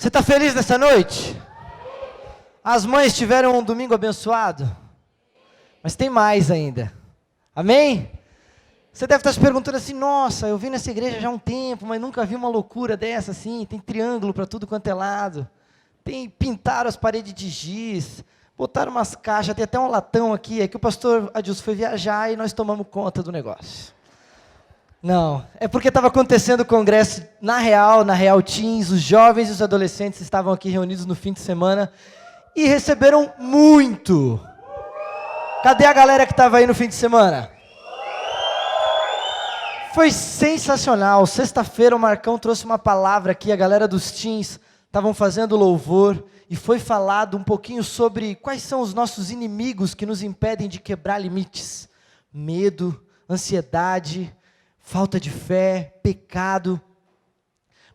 Você está feliz nessa noite? As mães tiveram um domingo abençoado? Mas tem mais ainda. Amém? Você deve estar se perguntando assim, nossa, eu vim nessa igreja já há um tempo, mas nunca vi uma loucura dessa assim, tem triângulo para tudo quanto é lado, pintaram as paredes de giz, botaram umas caixas, tem até um latão aqui, é que o pastor Adilson foi viajar e nós tomamos conta do negócio. Não, é porque estava acontecendo o congresso na Real Teens, os jovens e os adolescentes estavam aqui reunidos no fim de semana e receberam muito. Cadê a galera que estava aí no fim de semana? Foi sensacional. Sexta-feira o Marcão trouxe uma palavra aqui, a galera dos teens estavam fazendo louvor e foi falado um pouquinho sobre quais são os nossos inimigos que nos impedem de quebrar limites. Medo, ansiedade, falta de fé, pecado.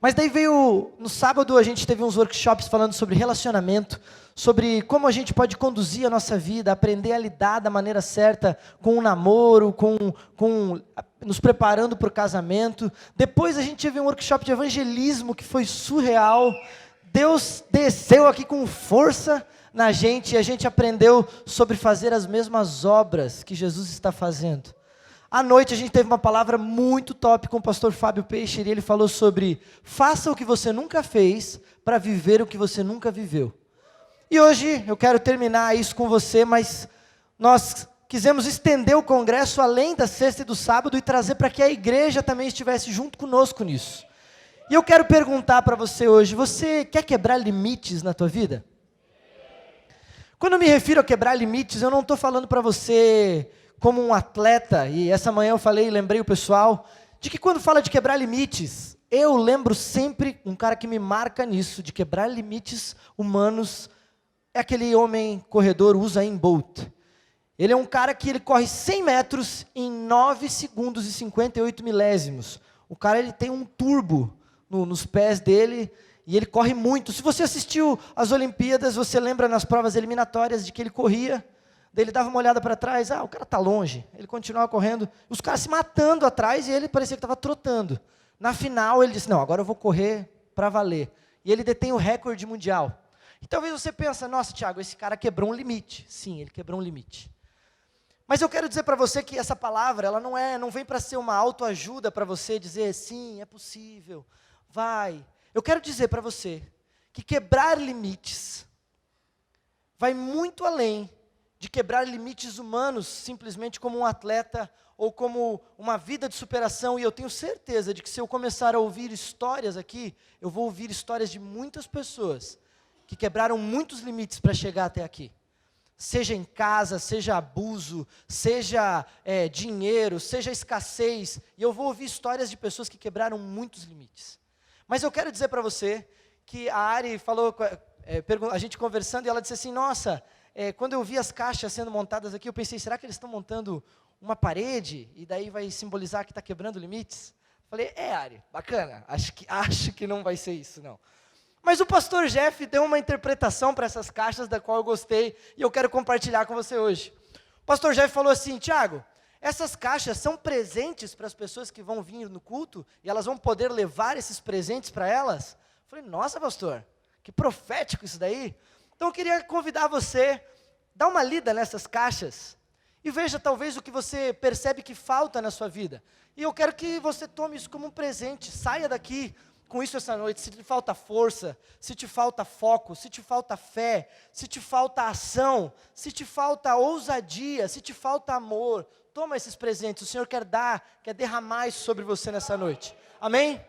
Mas daí veio, no sábado a gente teve uns workshops falando sobre relacionamento, sobre como a gente pode conduzir a nossa vida, aprender a lidar da maneira certa com o namoro, nos preparando para o casamento. Depois a gente teve um workshop de evangelismo que foi surreal. Deus desceu aqui com força na gente e a gente aprendeu sobre fazer as mesmas obras que Jesus está fazendo. À noite a gente teve uma palavra muito top com o pastor Fábio Peixe e ele falou sobre faça o que você nunca fez para viver o que você nunca viveu. E hoje eu quero terminar isso com você, mas nós quisemos estender o congresso além da sexta e do sábado e trazer para que a igreja também estivesse junto conosco nisso. E eu quero perguntar para você hoje, você quer quebrar limites na tua vida? Quando eu me refiro a quebrar limites, eu não estou falando para você como um atleta, e essa manhã eu falei, lembrei o pessoal, de que quando fala de quebrar limites, eu lembro sempre, um cara que me marca nisso, de quebrar limites humanos, é aquele homem corredor Usain Bolt. Ele é um cara que ele corre 100 metros em 9 segundos e 58 milésimos. O cara ele tem um turbo nos pés dele e ele corre muito. Se você assistiu às Olimpíadas, você lembra nas provas eliminatórias de que ele corria, daí ele dava uma olhada para trás, o cara está longe. Ele continuava correndo, os caras se matando atrás e ele parecia que estava trotando. Na final ele disse, não, agora eu vou correr para valer. E ele detém o recorde mundial. E talvez você pense, nossa, Thiago, esse cara quebrou um limite. Sim, ele quebrou um limite. Mas eu quero dizer para você que essa palavra, ela não vem para ser uma autoajuda para você dizer, sim, é possível, vai. Eu quero dizer para você que quebrar limites vai muito além de quebrar limites humanos, simplesmente como um atleta ou como uma vida de superação. E eu tenho certeza de que se eu começar a ouvir histórias aqui, eu vou ouvir histórias de muitas pessoas que quebraram muitos limites para chegar até aqui. Seja em casa, seja abuso, seja dinheiro, seja escassez. E eu vou ouvir histórias de pessoas que quebraram muitos limites. Mas eu quero dizer para você que a Ari falou, a gente conversando, e ela disse assim, nossa, quando eu vi as caixas sendo montadas aqui, eu pensei, será que eles estão montando uma parede? E daí vai simbolizar que está quebrando limites? Falei, Ari, bacana, acho que não vai ser isso, não. Mas o pastor Jeff deu uma interpretação para essas caixas, da qual eu gostei, e eu quero compartilhar com você hoje. O pastor Jeff falou assim, Thiago, essas caixas são presentes para as pessoas que vão vir no culto, e elas vão poder levar esses presentes para elas? Eu falei, nossa pastor, que profético isso daí. Então eu queria convidar você, dar uma lida nessas caixas, e veja talvez o que você percebe que falta na sua vida. E eu quero que você tome isso como um presente, saia daqui com isso essa noite. Se te falta força, se te falta foco, se te falta fé, se te falta ação, se te falta ousadia, se te falta amor, toma esses presentes, o Senhor quer derramar isso sobre você nessa noite, amém?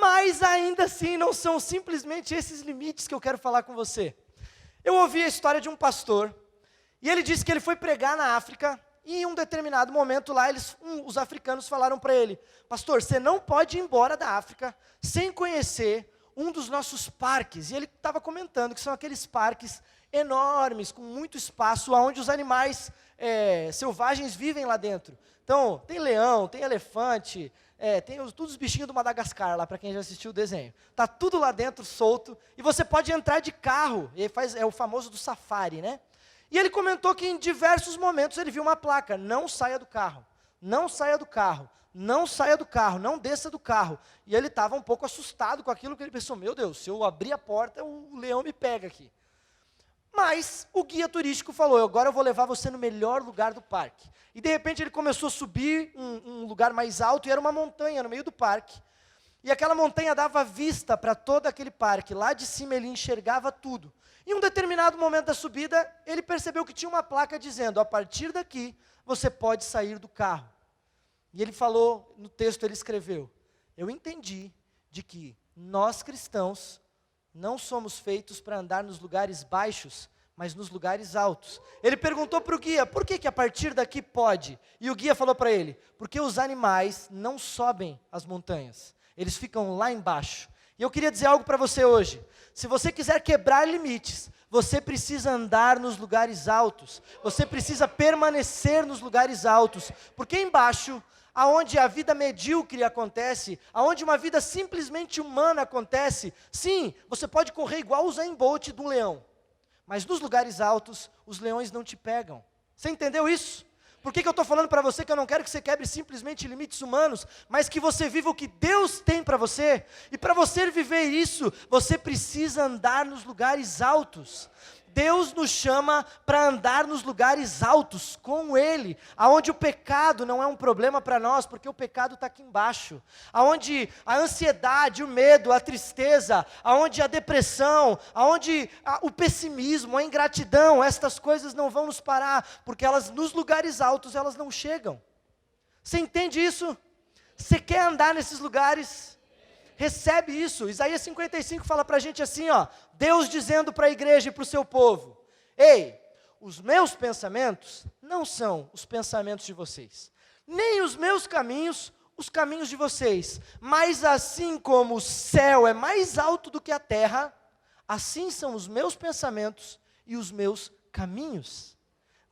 Mas ainda assim não são simplesmente esses limites que eu quero falar com você. Eu ouvi a história de um pastor, e ele disse que ele foi pregar na África, e em um determinado momento lá, os africanos falaram para ele, pastor, você não pode ir embora da África sem conhecer um dos nossos parques. E ele estava comentando que são aqueles parques enormes, com muito espaço, onde os animais selvagens vivem lá dentro. Então, tem leão, tem elefante, tem todos os bichinhos do Madagascar lá, para quem já assistiu o desenho. Está tudo lá dentro, solto, e você pode entrar de carro, e é o famoso do safari, né? E ele comentou que em diversos momentos ele viu uma placa, não saia do carro, não saia do carro, não saia do carro, não desça do carro. E ele estava um pouco assustado com aquilo, que ele pensou, meu Deus, se eu abrir a porta, o leão me pega aqui. Mas o guia turístico falou, agora eu vou levar você no melhor lugar do parque. E de repente ele começou a subir um lugar mais alto, e era uma montanha no meio do parque. E aquela montanha dava vista para todo aquele parque, lá de cima ele enxergava tudo. Em um determinado momento da subida, ele percebeu que tinha uma placa dizendo, a partir daqui, você pode sair do carro. E ele falou, no texto ele escreveu, eu entendi de que nós cristãos não somos feitos para andar nos lugares baixos, mas nos lugares altos. Ele perguntou para o guia, por que a partir daqui pode? E o guia falou para ele, porque os animais não sobem as montanhas, eles ficam lá embaixo. E eu queria dizer algo para você hoje, se você quiser quebrar limites, você precisa andar nos lugares altos, você precisa permanecer nos lugares altos, porque embaixo, aonde a vida medíocre acontece, aonde uma vida simplesmente humana acontece, sim, você pode correr igual o Usain Bolt de um leão, mas nos lugares altos, os leões não te pegam. Você entendeu isso? Por que eu estou falando para você que eu não quero que você quebre simplesmente limites humanos, mas que você viva o que Deus tem para você? E para você viver isso, você precisa andar nos lugares altos. Deus nos chama para andar nos lugares altos com Ele, aonde o pecado não é um problema para nós, porque o pecado está aqui embaixo, aonde a ansiedade, o medo, a tristeza, aonde a depressão, aonde o pessimismo, a ingratidão, estas coisas não vão nos parar, porque elas nos lugares altos elas não chegam. Você entende isso? Você quer andar nesses lugares? Recebe isso. Isaías 55 fala para a gente assim, ó, Deus dizendo para a igreja e para o seu povo, ei, os meus pensamentos não são os pensamentos de vocês, nem os meus caminhos, os caminhos de vocês, mas assim como o céu é mais alto do que a terra, assim são os meus pensamentos e os meus caminhos.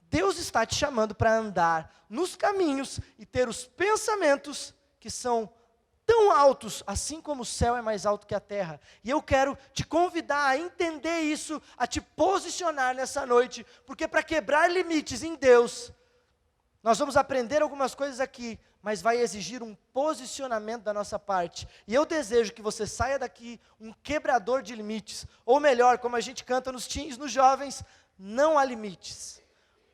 Deus está te chamando para andar nos caminhos e ter os pensamentos que são tão altos, assim como o céu é mais alto que a terra. E eu quero te convidar a entender isso, a te posicionar nessa noite, porque para quebrar limites em Deus, nós vamos aprender algumas coisas aqui, mas vai exigir um posicionamento da nossa parte. E eu desejo que você saia daqui um quebrador de limites, ou melhor, como a gente canta nos teens, nos jovens, não há limites.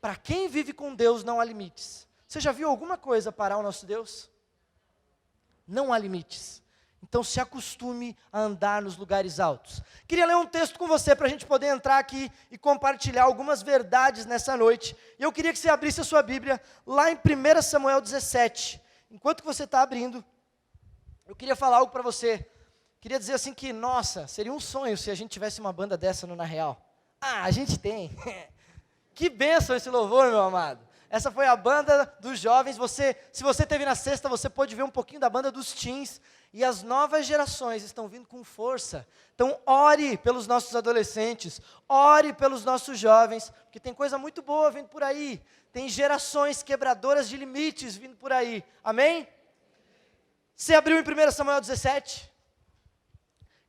Para quem vive com Deus, não há limites. Você já viu alguma coisa parar o nosso Deus? Não há limites. Então se acostume a andar nos lugares altos. Queria ler um texto com você para a gente poder entrar aqui e compartilhar algumas verdades nessa noite. E eu queria que você abrisse a sua Bíblia lá em 1 Samuel 17. Enquanto que você está abrindo, eu queria falar algo para você. Queria dizer assim que, nossa, seria um sonho se a gente tivesse uma banda dessa no Na Real. Ah, a gente tem. Que bênção esse louvor, meu amado. Essa foi a banda dos jovens, se você esteve na sexta, você pôde ver um pouquinho da banda dos teens, e as novas gerações estão vindo com força. Então ore pelos nossos adolescentes, ore pelos nossos jovens, porque tem coisa muito boa vindo por aí, tem gerações quebradoras de limites vindo por aí, amém? Você abriu em 1 Samuel 17?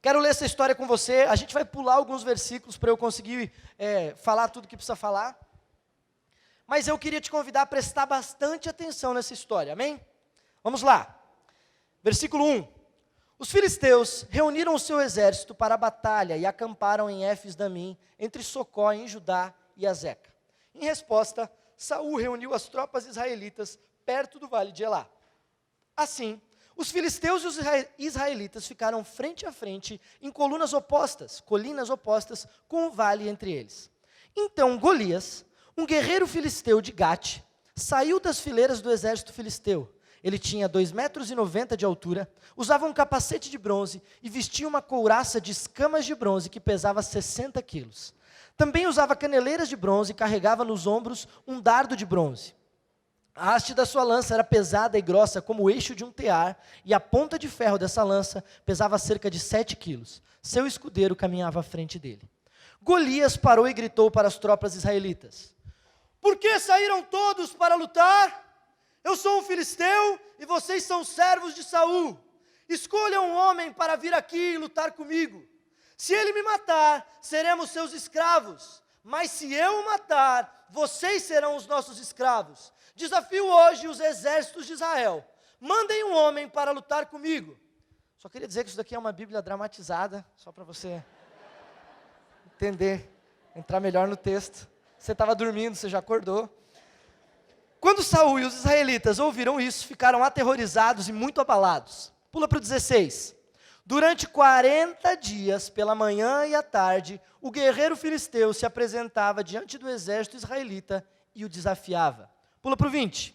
Quero ler essa história com você, a gente vai pular alguns versículos para eu conseguir falar tudo que precisa falar. Mas eu queria te convidar a prestar bastante atenção nessa história, amém? Vamos lá. Versículo 1. Os filisteus reuniram o seu exército para a batalha e acamparam em Éfes-Damim, entre Socó, em Judá, e Azeca. Em resposta, Saul reuniu as tropas israelitas perto do vale de Elá. Assim, os filisteus e os israelitas ficaram frente a frente em colinas opostas, com o vale entre eles. Então Golias, um guerreiro filisteu de Gate, saiu das fileiras do exército filisteu. Ele tinha 2,90 metros de altura, usava um capacete de bronze e vestia uma couraça de escamas de bronze que pesava 60 quilos. Também usava caneleiras de bronze e carregava nos ombros um dardo de bronze. A haste da sua lança era pesada e grossa como o eixo de um tear, e a ponta de ferro dessa lança pesava cerca de 7 quilos. Seu escudeiro caminhava à frente dele. Golias parou e gritou para as tropas israelitas: por que saíram todos para lutar? Eu sou um filisteu e vocês são servos de Saul. Escolham um homem para vir aqui e lutar comigo. Se ele me matar, seremos seus escravos. Mas se eu o matar, vocês serão os nossos escravos. Desafio hoje os exércitos de Israel mandem um homem para lutar comigo. Só queria dizer que isso daqui é uma Bíblia dramatizada, só para você entender, entrar melhor no texto. Você estava dormindo, você já acordou. Quando Saul e os israelitas ouviram isso, ficaram aterrorizados e muito abalados. Pula para o 16. Durante 40 dias, pela manhã e à tarde, o guerreiro filisteu se apresentava diante do exército israelita e o desafiava. Pula para o 20.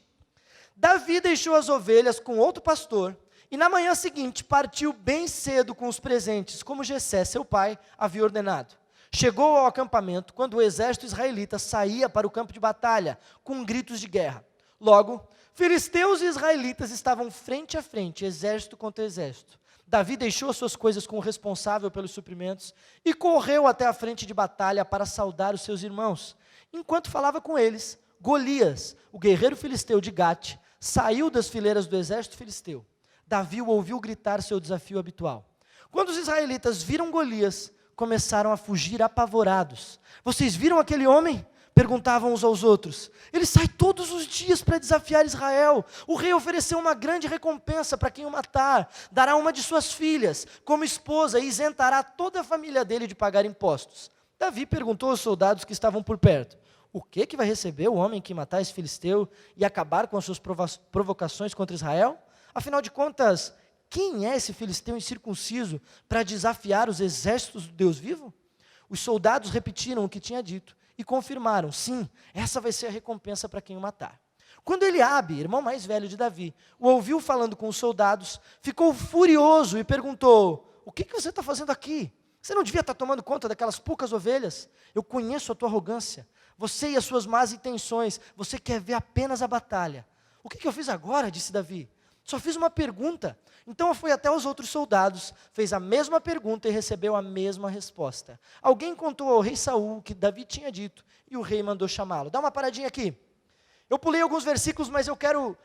Davi deixou as ovelhas com outro pastor, e na manhã seguinte partiu bem cedo com os presentes, como Jessé, seu pai, havia ordenado. Chegou ao acampamento quando o exército israelita saía para o campo de batalha, com gritos de guerra. Logo, filisteus e israelitas estavam frente a frente, exército contra exército. Davi deixou suas coisas com o responsável pelos suprimentos e correu até a frente de batalha para saudar os seus irmãos. Enquanto falava com eles, Golias, o guerreiro filisteu de Gate, saiu das fileiras do exército filisteu. Davi o ouviu gritar seu desafio habitual. Quando os israelitas viram Golias, começaram a fugir apavorados. Vocês viram aquele homem? Perguntavam uns aos outros. Ele sai todos os dias para desafiar Israel. O rei ofereceu uma grande recompensa para quem o matar. Dará uma de suas filhas como esposa e isentará toda a família dele de pagar impostos. Davi perguntou aos soldados que estavam por perto. O que vai receber o homem que matar esse filisteu e acabar com as suas provocações contra Israel? Afinal de contas, quem é esse filisteu incircunciso para desafiar os exércitos do Deus vivo? Os soldados repetiram o que tinha dito e confirmaram, sim, essa vai ser a recompensa para quem o matar. Quando Eliabe, irmão mais velho de Davi, o ouviu falando com os soldados, ficou furioso e perguntou, o que você está fazendo aqui? Você não devia estar tomando conta daquelas poucas ovelhas? Eu conheço a tua arrogância, você e as suas más intenções, você quer ver apenas a batalha. O que eu fiz agora? Disse Davi. Só fiz uma pergunta. Então foi até os outros soldados, fez a mesma pergunta e recebeu a mesma resposta. Alguém contou ao rei Saul o que Davi tinha dito e o rei mandou chamá-lo. Dá uma paradinha aqui. Eu pulei alguns versículos, mas eu quero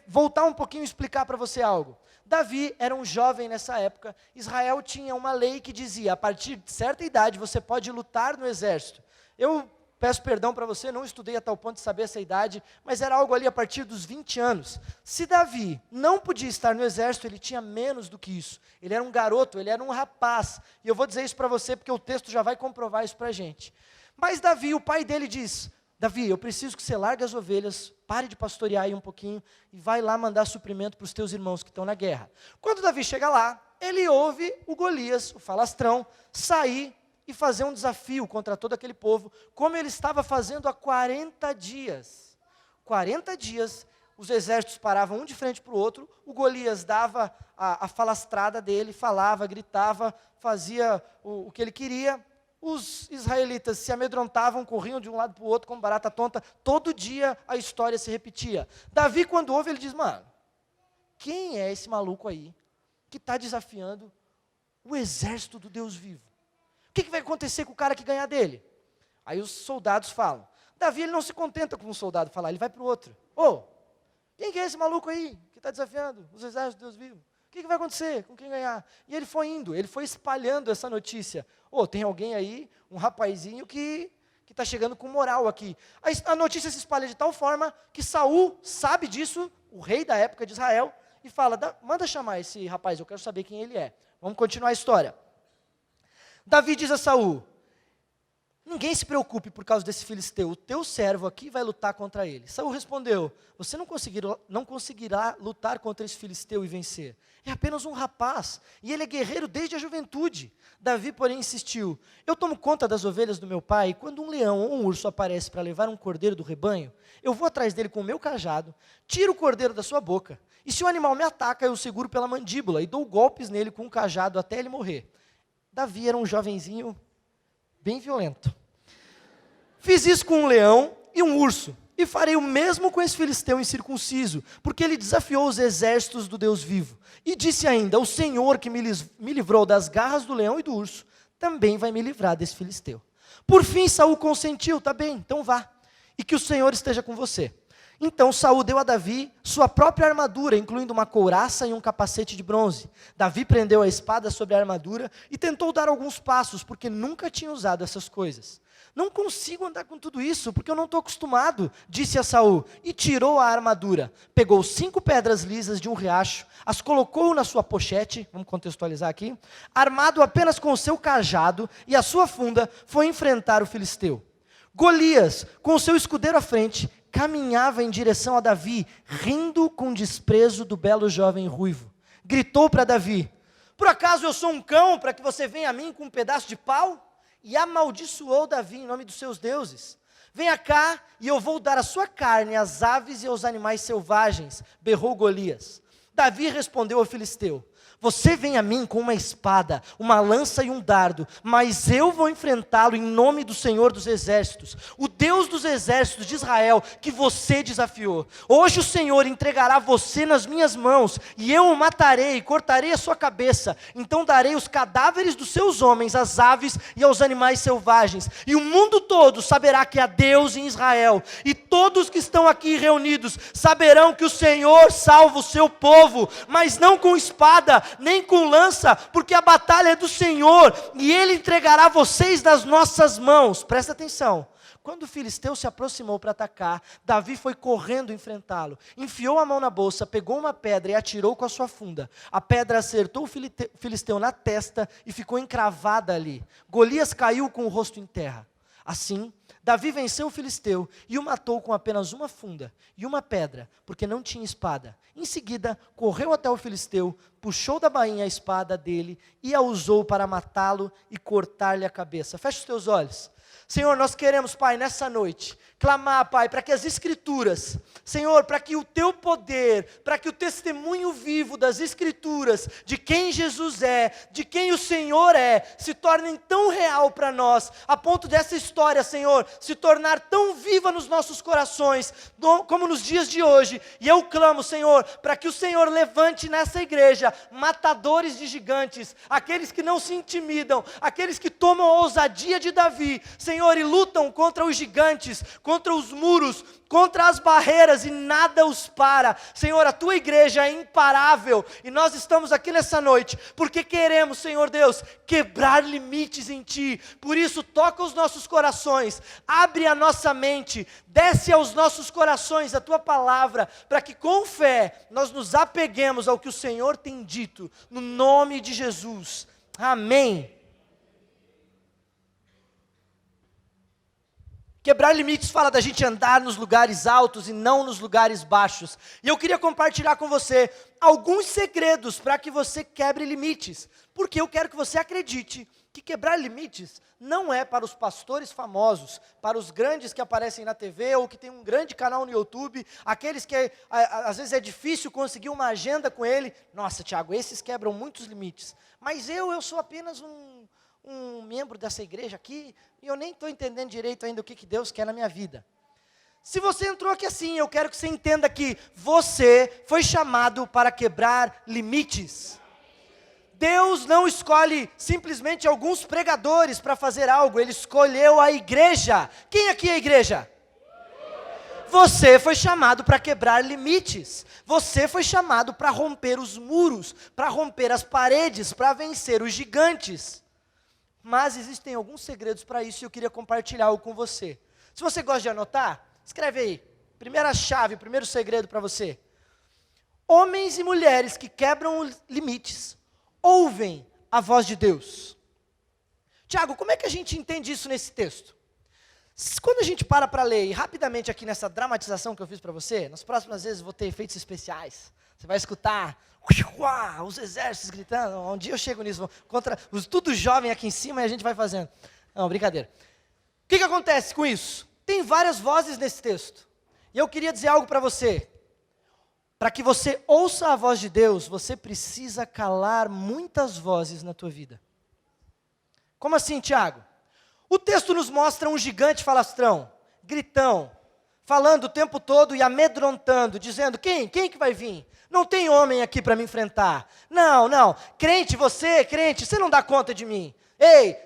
voltar um pouquinho e explicar para você algo. Davi era um jovem nessa época. Israel tinha uma lei que dizia, a partir de certa idade você pode lutar no exército. Eu peço perdão para você, não estudei a tal ponto de saber essa idade, mas era algo ali a partir dos 20 anos. Se Davi não podia estar no exército, ele tinha menos do que isso. Ele era um garoto, ele era um rapaz. E eu vou dizer isso para você, porque o texto já vai comprovar isso para a gente. Mas Davi, o pai dele diz, Davi, eu preciso que você largue as ovelhas, pare de pastorear aí um pouquinho, e vai lá mandar suprimento para os teus irmãos que estão na guerra. Quando Davi chega lá, ele ouve o Golias, o falastrão, sair e fazer um desafio contra todo aquele povo, como ele estava fazendo há 40 dias. 40 dias, os exércitos paravam um de frente para o outro, o Golias dava a falastrada dele, falava, gritava, fazia o que ele queria, os israelitas se amedrontavam, corriam de um lado para o outro como barata tonta, todo dia a história se repetia. Davi, quando ouve, ele diz, mano, quem é esse maluco aí, que está desafiando o exército do Deus vivo? O que vai acontecer com o cara que ganhar dele? Aí os soldados falam. Davi, ele não se contenta com um soldado falar, ele vai para o outro. Quem que é esse maluco aí que está desafiando os exércitos de Deus vivo? O que vai acontecer com quem ganhar? E ele foi indo, ele foi espalhando essa notícia. Tem alguém aí, um rapazinho que está chegando com moral aqui. A notícia se espalha de tal forma que Saul sabe disso, o rei da época de Israel, e fala, manda chamar esse rapaz, eu quero saber quem ele é. Vamos continuar a história. Davi diz a Saul, ninguém se preocupe por causa desse filisteu, o teu servo aqui vai lutar contra ele. Saul respondeu, você não conseguirá lutar contra esse filisteu e vencer. É apenas um rapaz, e ele é guerreiro desde a juventude. Davi, porém, insistiu, eu tomo conta das ovelhas do meu pai, e quando um leão ou um urso aparece para levar um cordeiro do rebanho, eu vou atrás dele com o meu cajado, tiro o cordeiro da sua boca, e se o animal me ataca, eu o seguro pela mandíbula, e dou golpes nele com o cajado até ele morrer. Davi era um jovenzinho bem violento. Fiz isso com um leão e um urso, e farei o mesmo com esse filisteu incircunciso, porque ele desafiou os exércitos do Deus vivo. E disse ainda, o Senhor que me livrou das garras do leão e do urso, também vai me livrar desse filisteu. Por fim Saul consentiu, tá bem, então vá, e que o Senhor esteja com você. Então Saul deu a Davi sua própria armadura, incluindo uma couraça e um capacete de bronze. Davi prendeu a espada sobre a armadura e tentou dar alguns passos, porque nunca tinha usado essas coisas. Não consigo andar com tudo isso, porque eu não estou acostumado, disse a Saul, e tirou a armadura. Pegou 5 pedras lisas de um riacho, as colocou na sua pochete, vamos contextualizar aqui, armado apenas com o seu cajado e a sua funda, foi enfrentar o filisteu. Golias, com o seu escudeiro à frente, caminhava em direção a Davi, rindo com desprezo do belo jovem ruivo. Gritou para Davi: por acaso eu sou um cão para que você venha a mim com um pedaço de pau? E amaldiçoou Davi em nome dos seus deuses. Venha cá e eu vou dar a sua carne às aves e aos animais selvagens, berrou Golias. Davi respondeu ao filisteu: você vem a mim com uma espada, uma lança e um dardo, mas eu vou enfrentá-lo em nome do Senhor dos Exércitos, o Deus dos Exércitos de Israel, que você desafiou. Hoje o Senhor entregará você nas minhas mãos, e eu o matarei e cortarei a sua cabeça. Então darei os cadáveres dos seus homens às aves e aos animais selvagens, e o mundo todo saberá que há Deus em Israel, e todos que estão aqui reunidos saberão que o Senhor salva o seu povo, mas não com espada, nem com lança, porque a batalha é do Senhor, e Ele entregará vocês nas nossas mãos. Presta atenção. Quando o filisteu se aproximou para atacar, Davi foi correndo enfrentá-lo. Enfiou a mão na bolsa, pegou uma pedra e atirou com a sua funda. A pedra acertou o filisteu na testa e ficou encravada ali. Golias caiu com o rosto em terra. Assim, Davi venceu o filisteu e o matou com apenas uma funda e uma pedra, porque não tinha espada. Em seguida, correu até o filisteu, puxou da bainha a espada dele e a usou para matá-lo e cortar-lhe a cabeça. Feche os teus olhos. Senhor, nós queremos, Pai, nessa noite, clamar, Pai, para que as Escrituras, Senhor, para que o Teu poder, para que o testemunho vivo das Escrituras, de quem Jesus é, de quem o Senhor é, se tornem tão real para nós, a ponto dessa história, Senhor, se tornar tão viva nos nossos corações, como nos dias de hoje. E eu clamo, Senhor, para que o Senhor levante nessa igreja matadores de gigantes, aqueles que não se intimidam, aqueles que tomam a ousadia de Davi, Senhor, e lutam contra os gigantes, contra os muros, contra as barreiras, e nada os para. Senhor, a Tua igreja é imparável, e nós estamos aqui nessa noite, porque queremos, Senhor Deus, quebrar limites em Ti. Por isso, toca os nossos corações, abre a nossa mente, desce aos nossos corações a Tua palavra, para que com fé, nós nos apeguemos ao que o Senhor tem dito, no nome de Jesus. Amém. Quebrar limites fala da gente andar nos lugares altos e não nos lugares baixos. E eu queria compartilhar com você alguns segredos para que você quebre limites. Porque eu quero que você acredite que quebrar limites não é para os pastores famosos, para os grandes que aparecem na TV ou que tem um grande canal no YouTube, aqueles que às vezes é difícil conseguir uma agenda com ele. Nossa, Tiago, esses quebram muitos limites. Mas eu sou apenas um membro dessa igreja aqui, e eu nem estou entendendo direito ainda o que Deus quer na minha vida. Se você entrou aqui assim, eu quero que você entenda que você foi chamado para quebrar limites. Deus não escolhe simplesmente alguns pregadores para fazer algo, Ele escolheu a igreja. Quem aqui é a igreja? Você foi chamado para quebrar limites. Você foi chamado para romper os muros, para romper as paredes, para vencer os gigantes. Mas existem alguns segredos para isso e eu queria compartilhar algo com você. Se você gosta de anotar, escreve aí. Primeira chave, primeiro segredo para você. Homens e mulheres que quebram limites, ouvem a voz de Deus. Tiago, como é que a gente entende isso nesse texto? Quando a gente para ler, e rapidamente aqui nessa dramatização que eu fiz para você, nas próximas vezes eu vou ter efeitos especiais. Você vai escutar os exércitos gritando. Um dia eu chego nisso, contra tudo jovem aqui em cima, e a gente vai fazendo. Não, brincadeira. O que acontece com isso? Tem várias vozes nesse texto. E eu queria dizer algo para você. Para que você ouça a voz de Deus, você precisa calar muitas vozes na tua vida. Como assim, Tiago? O texto nos mostra um gigante falastrão, gritão, falando o tempo todo e amedrontando, dizendo: quem que vai vir? Não tem homem aqui para me enfrentar. Não, crente, você não dá conta de mim. Ei,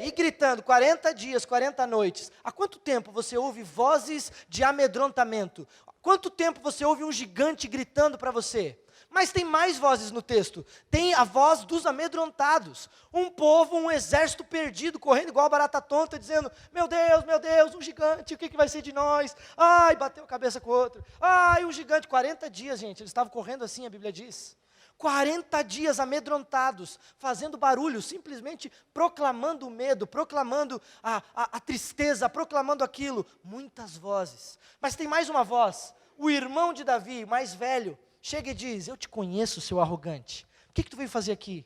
e gritando, 40 dias, 40 noites. Há quanto tempo você ouve vozes de amedrontamento? Quanto tempo você ouve um gigante gritando para você? Mas tem mais vozes no texto. Tem a voz dos amedrontados. Um povo, um exército perdido, correndo igual a barata tonta, dizendo, meu Deus, um gigante, o que vai ser de nós? Ai, bateu a cabeça com o outro. Ai, um gigante, 40 dias, gente, eles estavam correndo assim, a Bíblia diz. 40 dias amedrontados, fazendo barulho, simplesmente proclamando o medo, proclamando a tristeza, proclamando aquilo. Muitas vozes. Mas tem mais uma voz. O irmão de Davi, mais velho, chega e diz, eu te conheço, seu arrogante. O que tu veio fazer aqui?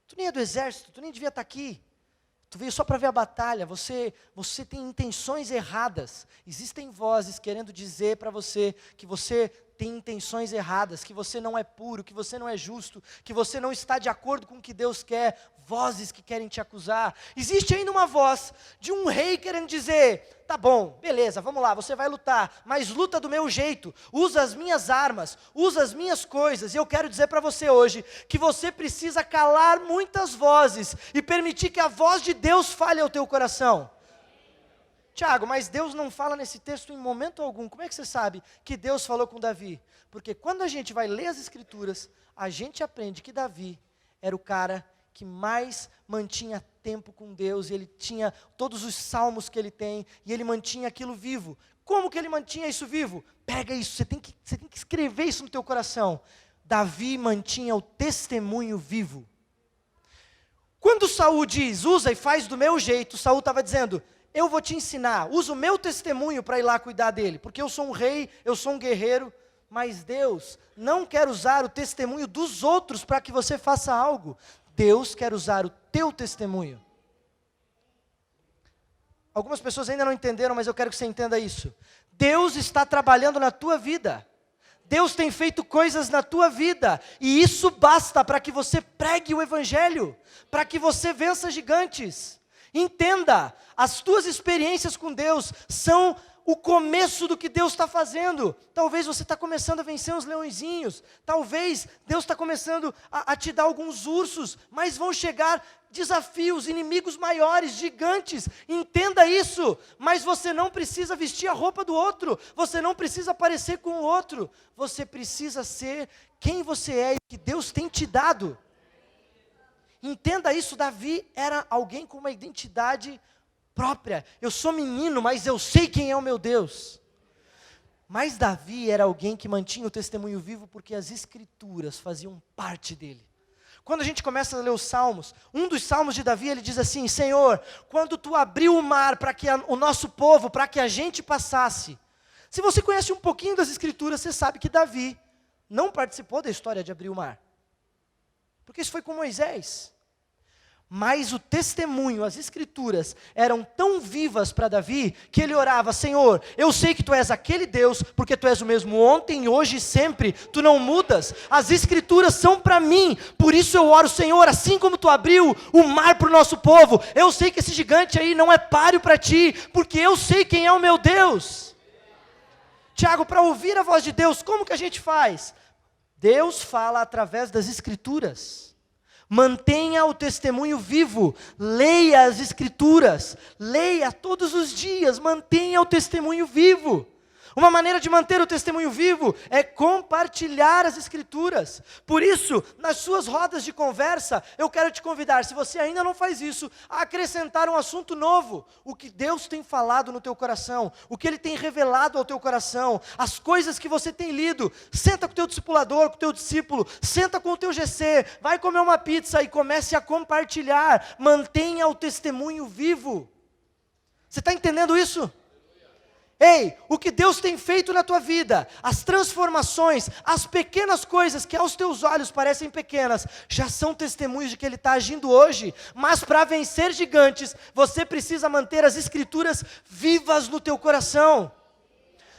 Tu nem é do exército, tu nem devia estar aqui. Tu veio só para ver a batalha, você tem intenções erradas. Existem vozes querendo dizer para você que você tem intenções erradas, que você não é puro, que você não é justo, que você não está de acordo com o que Deus quer, vozes que querem te acusar. Existe ainda uma voz de um rei querendo dizer, tá bom, beleza, vamos lá, você vai lutar, mas luta do meu jeito, usa as minhas armas, usa as minhas coisas, e eu quero dizer para você hoje, que você precisa calar muitas vozes, e permitir que a voz de Deus fale ao teu coração. Tiago, mas Deus não fala nesse texto em momento algum. Como é que você sabe que Deus falou com Davi? Porque quando a gente vai ler as Escrituras, a gente aprende que Davi era o cara que mais mantinha tempo com Deus, e ele tinha todos os salmos que ele tem, e ele mantinha aquilo vivo. Como que ele mantinha isso vivo? Pega isso, você tem que escrever isso no teu coração. Davi mantinha o testemunho vivo. Quando Saul diz, usa e faz do meu jeito, Saul estava dizendo, eu vou te ensinar, usa o meu testemunho para ir lá cuidar dele, porque eu sou um rei, eu sou um guerreiro, mas Deus não quer usar o testemunho dos outros para que você faça algo. Deus quer usar o teu testemunho. Algumas pessoas ainda não entenderam, mas eu quero que você entenda isso. Deus está trabalhando na tua vida. Deus tem feito coisas na tua vida, e isso basta para que você pregue o Evangelho, para que você vença gigantes. Entenda, as tuas experiências com Deus são o começo do que Deus está fazendo. Talvez você está começando a vencer uns leõezinhos, talvez Deus está começando a te dar alguns ursos, mas vão chegar desafios, inimigos maiores, gigantes. Entenda isso, mas você não precisa vestir a roupa do outro, você não precisa parecer com o outro, você precisa ser quem você é e que Deus tem te dado. Entenda isso, Davi era alguém com uma identidade própria. Eu sou menino, mas eu sei quem é o meu Deus. Mas Davi era alguém que mantinha o testemunho vivo porque as Escrituras faziam parte dele. Quando a gente começa a ler os Salmos, um dos Salmos de Davi, ele diz assim, Senhor, quando tu abriu o mar para que o nosso povo, para que a gente passasse. Se você conhece um pouquinho das Escrituras, você sabe que Davi não participou da história de abrir o mar. Porque isso foi com Moisés. Mas o testemunho, as Escrituras, eram tão vivas para Davi, que ele orava, Senhor, eu sei que Tu és aquele Deus, porque Tu és o mesmo ontem, hoje e sempre, Tu não mudas, as Escrituras são para mim, por isso eu oro, Senhor, assim como Tu abriu o mar para o nosso povo, eu sei que esse gigante aí não é páreo para Ti, porque eu sei quem é o meu Deus. Tiago, para ouvir a voz de Deus, como que a gente faz? Deus fala através das Escrituras. Mantenha o testemunho vivo, leia as Escrituras, leia todos os dias, mantenha o testemunho vivo. Uma maneira de manter o testemunho vivo é compartilhar as Escrituras. Por isso, nas suas rodas de conversa, eu quero te convidar, se você ainda não faz isso, a acrescentar um assunto novo. O que Deus tem falado no teu coração, o que Ele tem revelado ao teu coração, as coisas que você tem lido. Senta com o teu discipulador, com o teu discípulo, senta com o teu GC, vai comer uma pizza e comece a compartilhar. Mantenha o testemunho vivo. Você está entendendo isso? Ei, o que Deus tem feito na tua vida, as transformações, as pequenas coisas que aos teus olhos parecem pequenas, já são testemunhos de que Ele está agindo hoje. Mas para vencer gigantes, você precisa manter as Escrituras vivas no teu coração.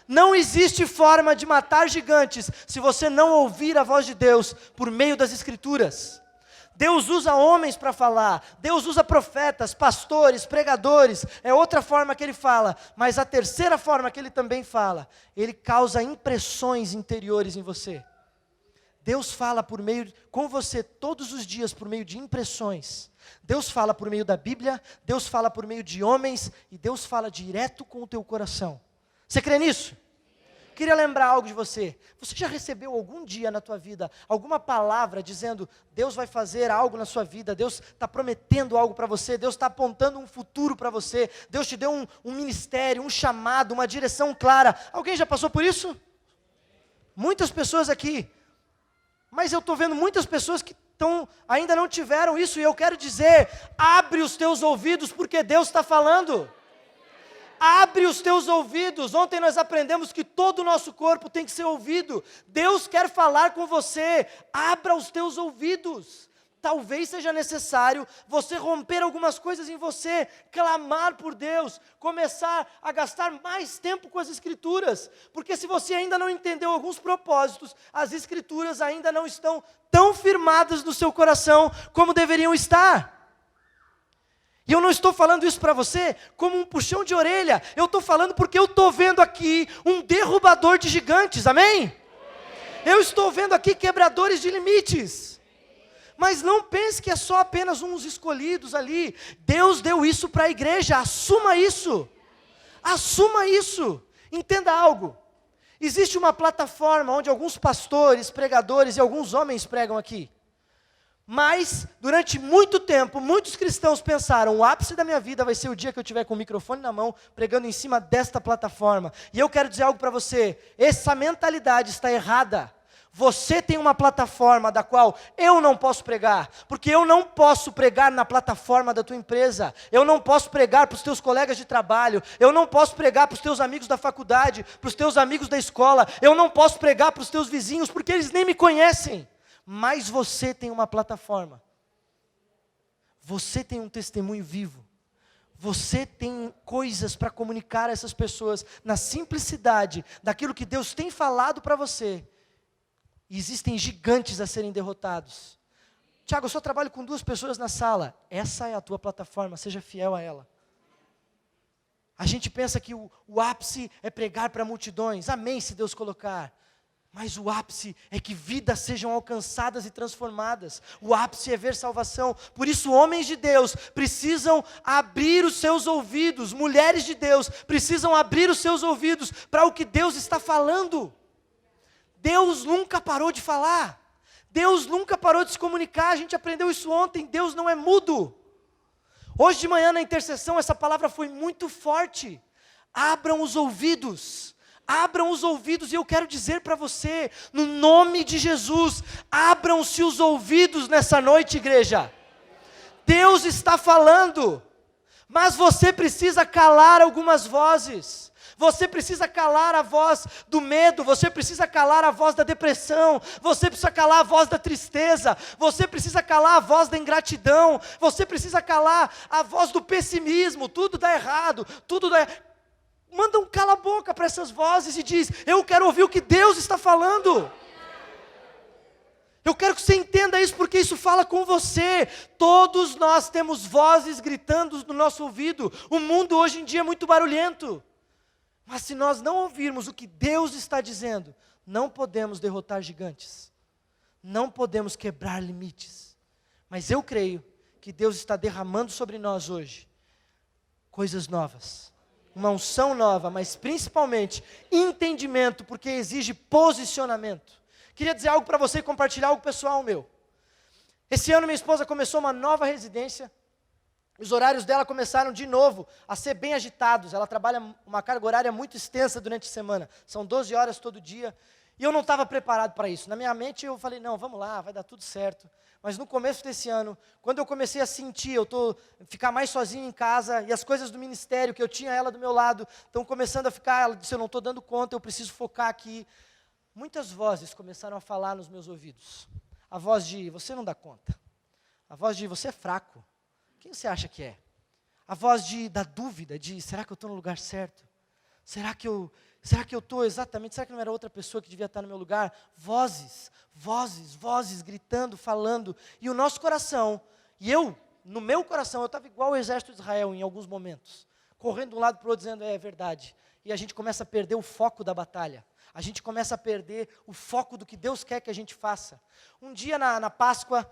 Não existe forma de matar gigantes se você não ouvir a voz de Deus por meio das Escrituras. Deus usa homens para falar, Deus usa profetas, pastores, pregadores, é outra forma que Ele fala, mas a terceira forma que Ele também fala, Ele causa impressões interiores em você. Deus fala com você todos os dias por meio de impressões. Deus fala por meio da Bíblia, Deus fala por meio de homens, e Deus fala direto com o teu coração. Você crê nisso? Queria lembrar algo de você. Você já recebeu algum dia na tua vida alguma palavra dizendo, Deus vai fazer algo na sua vida, Deus está prometendo algo para você, Deus está apontando um futuro para você, Deus te deu um ministério, um chamado, uma direção clara. Alguém já passou por isso? Muitas pessoas aqui. Mas eu estou vendo muitas pessoas que ainda não tiveram isso, e eu quero dizer, abre os teus ouvidos, porque Deus está falando. Abre os teus ouvidos. Ontem nós aprendemos que todo o nosso corpo tem que ser ouvido. Deus quer falar com você. Abra os teus ouvidos. Talvez seja necessário você romper algumas coisas em você, clamar por Deus, começar a gastar mais tempo com as Escrituras, porque se você ainda não entendeu alguns propósitos, as Escrituras ainda não estão tão firmadas no seu coração como deveriam estar. E eu não estou falando isso para você como um puxão de orelha, eu estou falando porque eu estou vendo aqui um derrubador de gigantes, amém? Eu estou vendo aqui quebradores de limites. Mas não pense que é só apenas uns escolhidos ali. Deus deu isso para a igreja, assuma isso. Assuma isso. Entenda algo. Existe uma plataforma onde alguns pastores, pregadores e alguns homens pregam aqui. Mas, durante muito tempo, muitos cristãos pensaram, o ápice da minha vida vai ser o dia que eu tiver com o microfone na mão, pregando em cima desta plataforma. E eu quero dizer algo para você, essa mentalidade está errada. Você tem uma plataforma da qual eu não posso pregar, porque eu não posso pregar na plataforma da tua empresa, eu não posso pregar para os teus colegas de trabalho, eu não posso pregar para os teus amigos da faculdade, para os teus amigos da escola, eu não posso pregar para os teus vizinhos, porque eles nem me conhecem. Mas você tem uma plataforma, você tem um testemunho vivo, você tem coisas para comunicar a essas pessoas, na simplicidade daquilo que Deus tem falado para você, e existem gigantes a serem derrotados. Tiago, eu só trabalho com 2 pessoas na sala, essa é a tua plataforma, seja fiel a ela. A gente pensa que o ápice é pregar para multidões, amém se Deus colocar. Mas o ápice é que vidas sejam alcançadas e transformadas. O ápice é ver salvação. Por isso, homens de Deus precisam abrir os seus ouvidos. Mulheres de Deus precisam abrir os seus ouvidos para o que Deus está falando. Deus nunca parou de falar. Deus nunca parou de se comunicar. A gente aprendeu isso ontem. Deus não é mudo. Hoje de manhã na intercessão essa palavra foi muito forte. Abram os ouvidos. Abram os ouvidos, e eu quero dizer para você, no nome de Jesus, abram-se os ouvidos nessa noite, igreja. Deus está falando, mas você precisa calar algumas vozes. Você precisa calar a voz do medo, você precisa calar a voz da depressão, você precisa calar a voz da tristeza, você precisa calar a voz da ingratidão, você precisa calar a voz do pessimismo, tudo dá errado, tudo dá errado. Manda um cala a boca para essas vozes e diz, eu quero ouvir o que Deus está falando. Eu quero que você entenda isso, porque isso fala com você. Todos nós temos vozes gritando no nosso ouvido. O mundo hoje em dia é muito barulhento. Mas se nós não ouvirmos o que Deus está dizendo, não podemos derrotar gigantes. Não podemos quebrar limites. Mas eu creio que Deus está derramando sobre nós hoje coisas novas. Uma unção nova, mas principalmente entendimento, porque exige posicionamento. Queria dizer algo para você e compartilhar algo pessoal meu. Esse ano minha esposa começou uma nova residência, os horários dela começaram de novo a ser bem agitados. Ela trabalha uma carga horária muito extensa durante a semana, são 12 horas todo dia, e eu não estava preparado para isso. Na minha mente eu falei, não, vamos lá, vai dar tudo certo. Mas no começo desse ano, quando eu comecei a sentir, ficar mais sozinho em casa, e as coisas do ministério, que eu tinha ela do meu lado, estão começando a ficar, ela disse, eu não estou dando conta, eu preciso focar aqui. Muitas vozes começaram a falar nos meus ouvidos. A voz de, você não dá conta. A voz de, você é fraco. Quem você acha que é? A voz da dúvida, de, será que eu estou no lugar certo? Será que eu estou exatamente, será que não era outra pessoa que devia estar no meu lugar? Vozes gritando, falando, e o nosso coração, no meu coração, eu estava igual ao exército de Israel em alguns momentos, correndo de um lado para o outro, dizendo, é verdade, e a gente começa a perder o foco da batalha, a gente começa a perder o foco do que Deus quer que a gente faça. Um dia na Páscoa,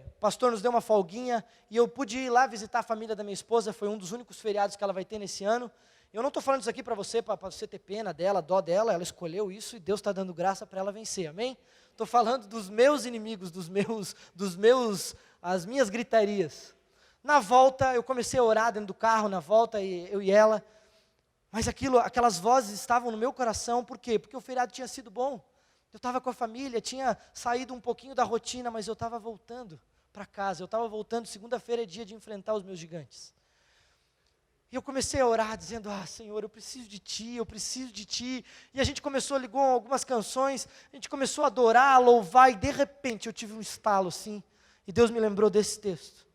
o pastor nos deu uma folguinha, e eu pude ir lá visitar a família da minha esposa, foi um dos únicos feriados que ela vai ter nesse ano. Eu não estou falando isso aqui para você ter pena dela, dó dela, ela escolheu isso e Deus está dando graça para ela vencer, amém? Estou falando dos meus inimigos, as minhas gritarias. Na volta, eu comecei a orar dentro do carro, na volta, eu e ela, mas aquelas vozes estavam no meu coração, por quê? Porque o feriado tinha sido bom, eu estava com a família, tinha saído um pouquinho da rotina, mas eu estava voltando para casa, eu estava voltando, segunda-feira é dia de enfrentar os meus gigantes. E eu comecei a orar, dizendo, Senhor, eu preciso de Ti. E a gente ligou algumas canções, a gente começou a adorar, a louvar, e de repente eu tive um estalo assim, e Deus me lembrou desse texto.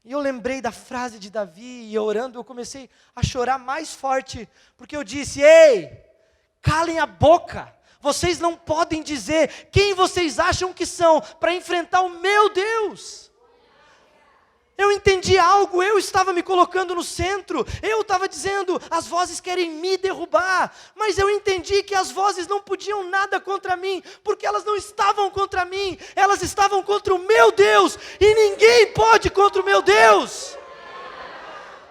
E eu lembrei da frase de Davi, e orando eu comecei a chorar mais forte, porque eu disse, ei, calem a boca, vocês não podem dizer quem vocês acham que são, para enfrentar o meu Deus. Eu entendi algo, eu estava me colocando no centro, eu estava dizendo, as vozes querem me derrubar, mas eu entendi que as vozes não podiam nada contra mim, porque elas não estavam contra mim, elas estavam contra o meu Deus, e ninguém pode contra o meu Deus.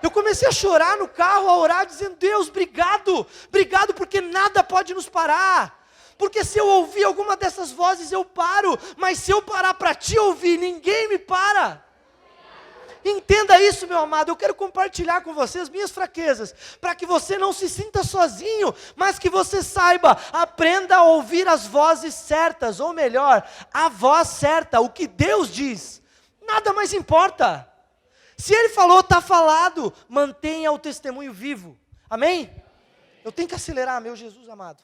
Eu comecei a chorar no carro, a orar, dizendo, Deus, obrigado porque nada pode nos parar, porque se eu ouvir alguma dessas vozes eu paro, mas se eu parar para Te ouvir, ninguém me para. Entenda isso, meu amado, eu quero compartilhar com você as minhas fraquezas, para que você não se sinta sozinho, mas que você saiba, aprenda a ouvir as vozes certas, ou melhor, a voz certa, o que Deus diz, nada mais importa. Se Ele falou, está falado, mantenha o testemunho vivo, amém? Eu tenho que acelerar, meu Jesus amado.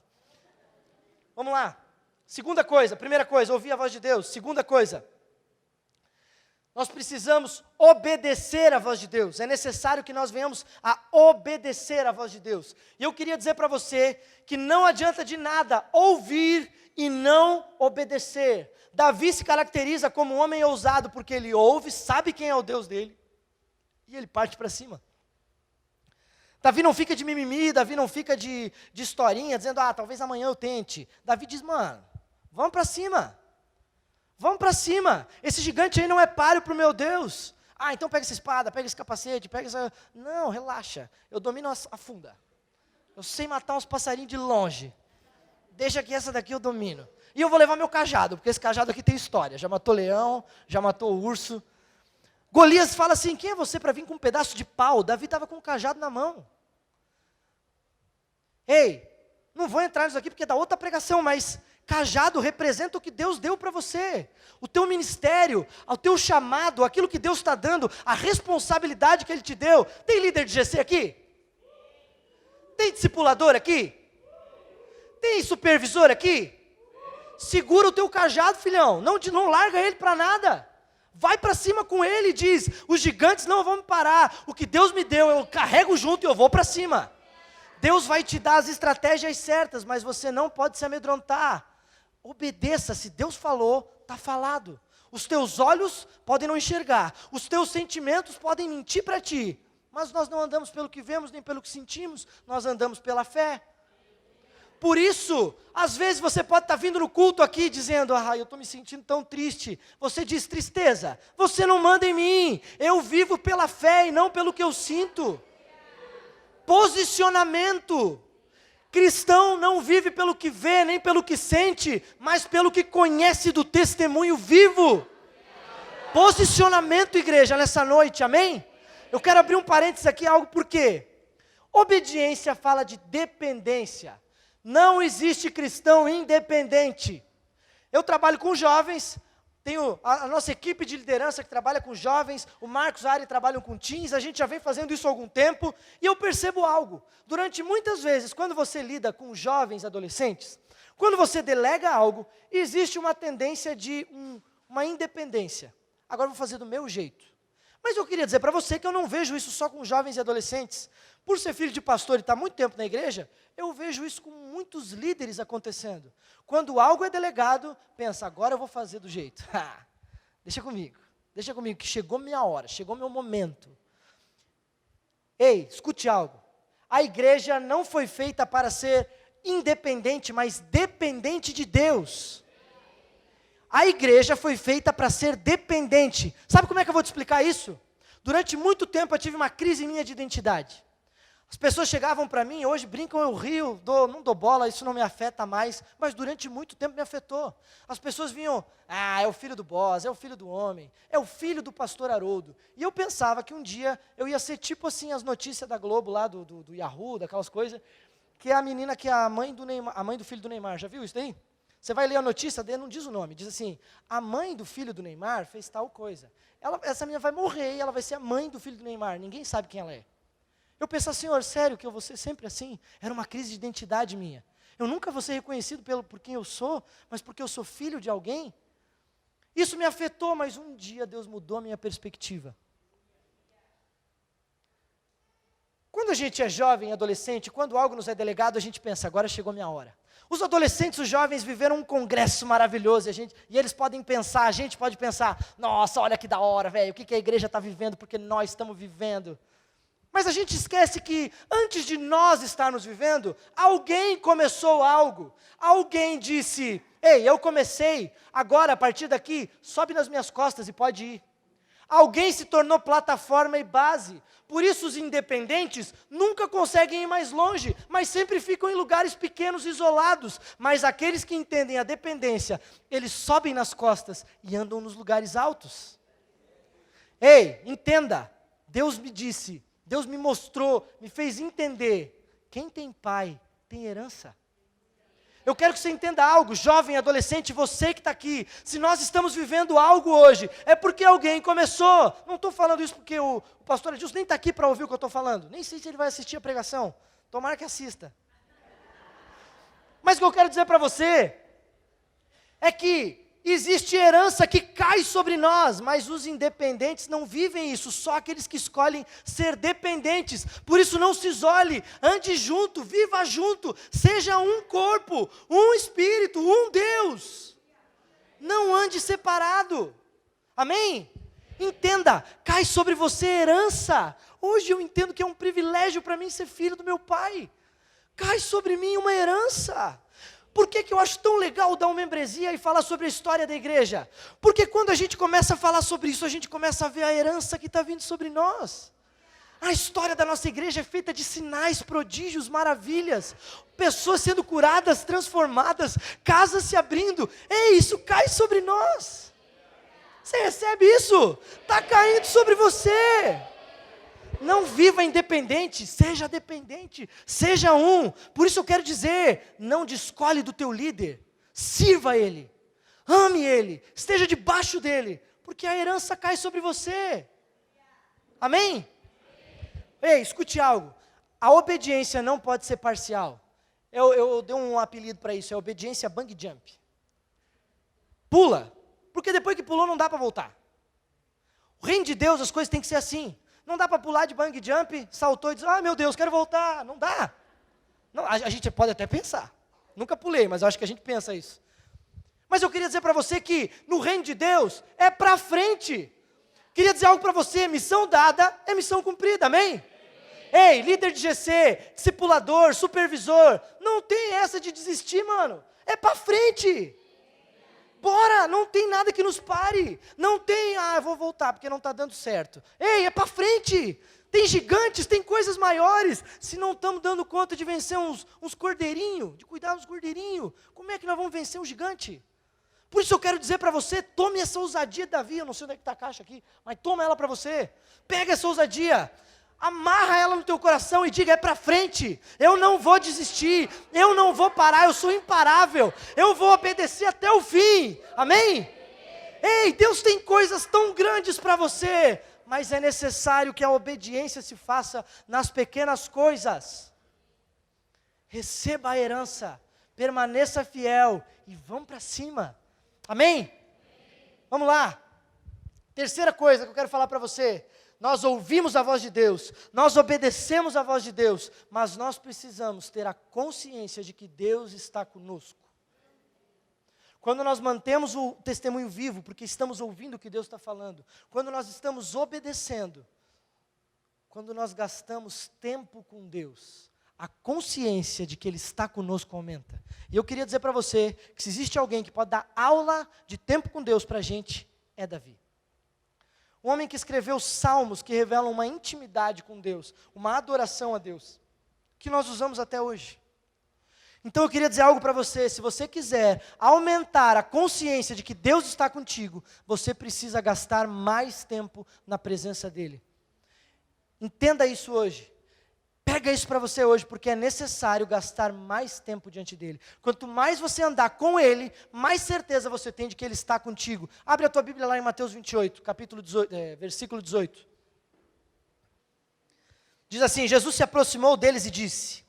Vamos lá, primeira coisa, ouvir a voz de Deus. Segunda coisa, nós precisamos obedecer a voz de Deus. É necessário que nós venhamos a obedecer a voz de Deus. E eu queria dizer para você que não adianta de nada ouvir e não obedecer. Davi se caracteriza como um homem ousado porque ele ouve, sabe quem é o Deus dele e ele parte para cima. Davi não fica de mimimi, Davi não fica de historinha, dizendo, talvez amanhã eu tente. Davi diz, mano, vamos para cima. Vamos para cima, esse gigante aí não é páreo para o meu Deus. Então pega essa espada, pega esse capacete, pega essa... Não, relaxa, eu domino a funda. Eu sei matar uns passarinhos de longe. Deixa que essa daqui eu domino. E eu vou levar meu cajado, porque esse cajado aqui tem história. Já matou leão, já matou urso. Golias fala assim, quem é você para vir com um pedaço de pau? Davi estava com um cajado na mão. Ei, não vou entrar nisso aqui porque é da outra pregação, mas... cajado representa o que Deus deu para você, o teu ministério, o teu chamado, aquilo que Deus está dando, a responsabilidade que Ele te deu. Tem líder de GC aqui? Tem discipulador aqui? Tem supervisor aqui? Segura o teu cajado, filhão, não larga ele para nada, vai para cima com ele e diz, os gigantes não vão me parar, o que Deus me deu eu carrego junto e eu vou para cima. Deus vai te dar as estratégias certas, mas você não pode se amedrontar. Obedeça, se Deus falou, está falado. Os teus olhos podem não enxergar, os teus sentimentos podem mentir para ti, mas nós não andamos pelo que vemos, nem pelo que sentimos, nós andamos pela fé. Por isso, às vezes você pode estar vindo no culto aqui dizendo, eu estou me sentindo tão triste. Você diz, tristeza, você não manda em mim, eu vivo pela fé e não pelo que eu sinto. Posicionamento. Cristão não vive pelo que vê, nem pelo que sente, mas pelo que conhece do testemunho vivo. Posicionamento, igreja, nessa noite, amém? Eu quero abrir um parênteses aqui, algo por quê? Obediência fala de dependência. Não existe cristão independente. Eu trabalho com jovens, tenho a nossa equipe de liderança que trabalha com jovens, o Marcos e a Ari trabalham com teens, a gente já vem fazendo isso há algum tempo, e eu percebo algo, durante muitas vezes, quando você lida com jovens adolescentes, quando você delega algo, existe uma tendência de uma independência. Agora eu vou fazer do meu jeito. Mas eu queria dizer para você que eu não vejo isso só com jovens e adolescentes. Por ser filho de pastor e estar muito tempo na igreja, eu vejo isso com muitos líderes acontecendo. Quando algo é delegado, pensa, agora eu vou fazer do jeito. Deixa comigo, que chegou minha hora, chegou meu momento. Ei, escute algo. A igreja não foi feita para ser independente, mas dependente de Deus. A igreja foi feita para ser dependente. Sabe como é que eu vou te explicar isso? Durante muito tempo eu tive uma crise minha de identidade. As pessoas chegavam para mim, hoje brincam, eu rio, não dou bola, isso não me afeta mais, mas durante muito tempo me afetou. As pessoas vinham, é o filho do boss, é o filho do homem, é o filho do pastor Haroldo. E eu pensava que um dia eu ia ser tipo assim, as notícias da Globo lá, do Yahoo, daquelas coisas, que é a menina que é a mãe do Neymar, a mãe do filho do Neymar, já viu isso daí? Você vai ler a notícia dele, não diz o nome, diz assim, a mãe do filho do Neymar fez tal coisa. Essa menina vai morrer e ela vai ser a mãe do filho do Neymar, ninguém sabe quem ela é. Eu pensava, Senhor, sério que eu vou ser sempre assim? Era uma crise de identidade minha. Eu nunca vou ser reconhecido por quem eu sou, mas porque eu sou filho de alguém. Isso me afetou, mas um dia Deus mudou a minha perspectiva. Quando a gente é jovem, adolescente, quando algo nos é delegado, a gente pensa, agora chegou a minha hora. Os adolescentes, os jovens viveram um congresso maravilhoso, e eles podem pensar, a gente pode pensar, nossa, olha que da hora, velho, o que a igreja está vivendo, porque nós estamos vivendo. Mas a gente esquece que antes de nós estarmos vivendo, alguém começou algo. Alguém disse, ei, eu comecei, agora a partir daqui, sobe nas minhas costas e pode ir. Alguém se tornou plataforma e base. Por isso os independentes nunca conseguem ir mais longe, mas sempre ficam em lugares pequenos, isolados. Mas aqueles que entendem a dependência, eles sobem nas costas e andam nos lugares altos. Ei, entenda, Deus me disse, Deus me mostrou, me fez entender, quem tem pai tem herança. Eu quero que você entenda algo, jovem, adolescente, você que está aqui, se nós estamos vivendo algo hoje, é porque alguém começou. Não estou falando isso porque o pastor Adilson nem está aqui para ouvir o que eu estou falando, nem sei se ele vai assistir a pregação, tomara que assista. Mas o que eu quero dizer para você, é que existe herança que cai sobre nós, mas os independentes não vivem isso, só aqueles que escolhem ser dependentes. Por isso não se isole, ande junto, viva junto, seja um corpo, um espírito, um Deus. Não ande separado. Amém? Entenda, cai sobre você herança. Hoje eu entendo que é um privilégio para mim ser filho do meu pai. Cai sobre mim uma herança. Por que eu acho tão legal dar uma membresia e falar sobre a história da igreja? Porque quando a gente começa a falar sobre isso, a gente começa a ver a herança que está vindo sobre nós. A história da nossa igreja é feita de sinais, prodígios, maravilhas, pessoas sendo curadas, transformadas, casas se abrindo. Ei, isso cai sobre nós. Você recebe isso? Está caindo sobre você. Não viva independente, seja dependente, seja um. Por isso eu quero dizer, não descolhe do teu líder, sirva ele, ame ele, esteja debaixo dele, porque a herança cai sobre você. Amém? Ei, escute algo, a obediência não pode ser parcial. Eu dei um apelido para isso, é obediência bang jump. Pula, porque depois que pulou não dá para voltar. O reino de Deus, as coisas têm que ser assim. Não dá para pular de bang jump, saltou e diz, meu Deus, quero voltar. Não dá. Não, a gente pode até pensar. Nunca pulei, mas eu acho que a gente pensa isso. Mas eu queria dizer para você que no reino de Deus é para frente. Queria dizer algo para você, missão dada é missão cumprida, amém? Ei, líder de GC, discipulador, supervisor, não tem essa de desistir, mano. É para frente. Bora, não tem nada que nos pare. Não tem, eu vou voltar porque não está dando certo. Ei, é para frente. Tem gigantes, tem coisas maiores. Se não estamos dando conta de vencer uns cordeirinhos, de cuidar dos cordeirinhos, como é que nós vamos vencer um gigante? Por isso eu quero dizer para você, tome essa ousadia, Davi, eu não sei onde é que está a caixa aqui, mas toma ela para você. Pega essa ousadia. Amarra ela no teu coração e diga, é para frente, eu não vou desistir, eu não vou parar, eu sou imparável, eu vou obedecer até o fim, amém? Ei, Deus tem coisas tão grandes para você, mas é necessário que a obediência se faça nas pequenas coisas. Receba a herança, permaneça fiel e vamos para cima, amém? Vamos lá, terceira coisa que eu quero falar para você. Nós ouvimos a voz de Deus, nós obedecemos a voz de Deus, mas nós precisamos ter a consciência de que Deus está conosco. Quando nós mantemos o testemunho vivo, porque estamos ouvindo o que Deus está falando, quando nós estamos obedecendo, quando nós gastamos tempo com Deus, a consciência de que Ele está conosco aumenta. E eu queria dizer para você, que se existe alguém que pode dar aula de tempo com Deus para a gente, é Davi. Um homem que escreveu salmos que revelam uma intimidade com Deus, uma adoração a Deus. que nós usamos até hoje. Então eu queria dizer algo para você: se você quiser aumentar a consciência de que Deus está contigo, você precisa gastar mais tempo na presença dEle. Entenda isso hoje. Pega isso para você hoje, porque é necessário gastar mais tempo diante dEle. Quanto mais você andar com Ele, mais certeza você tem de que Ele está contigo. Abre a tua Bíblia lá em Mateus 28, capítulo 18, versículo 18. Diz assim: Jesus se aproximou deles e disse: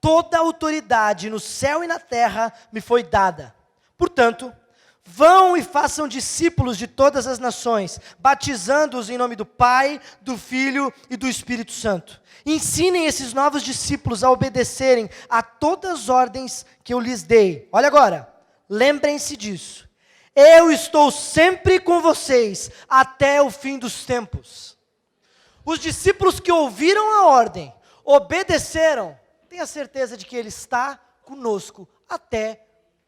toda autoridade no céu e na terra me foi dada. Portanto, vão e façam discípulos de todas as nações, batizando-os em nome do Pai, do Filho e do Espírito Santo. Ensinem esses novos discípulos a obedecerem a todas as ordens que eu lhes dei. Olha agora, lembrem-se disso. Eu estou sempre com vocês até o fim dos tempos. Os discípulos que ouviram a ordem, obedeceram, tenha certeza de que Ele está conosco até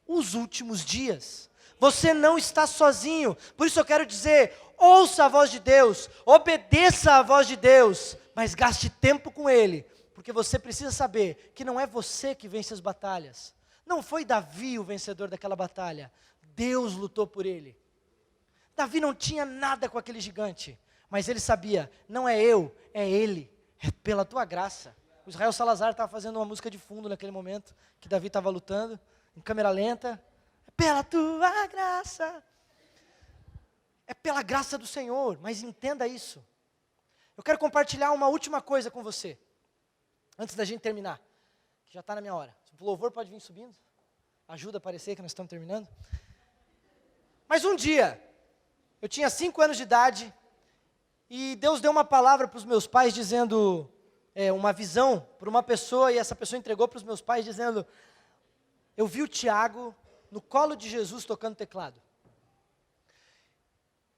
os últimos dias. Você não está sozinho. Por isso eu quero dizer: ouça a voz de Deus, obedeça a voz de Deus, mas gaste tempo com Ele, porque você precisa saber que não é você que vence as batalhas. Não foi Davi o vencedor daquela batalha, Deus lutou por ele. Davi não tinha nada com aquele gigante, mas ele sabia: não é eu, é Ele, é pela tua graça. O Israel Salazar estava fazendo uma música de fundo naquele momento, que Davi estava lutando, em câmera lenta. É pela tua graça. É pela graça do Senhor, mas entenda isso. Eu quero compartilhar uma última coisa com você, antes da gente terminar, que já está na minha hora. O louvor pode vir subindo, ajuda a parecer que nós estamos terminando. Mas um dia, eu tinha 5 anos de idade, e Deus deu uma palavra para os meus pais, dizendo, uma visão para uma pessoa, e essa pessoa entregou para os meus pais, dizendo: eu vi o Tiago no colo de Jesus tocando teclado.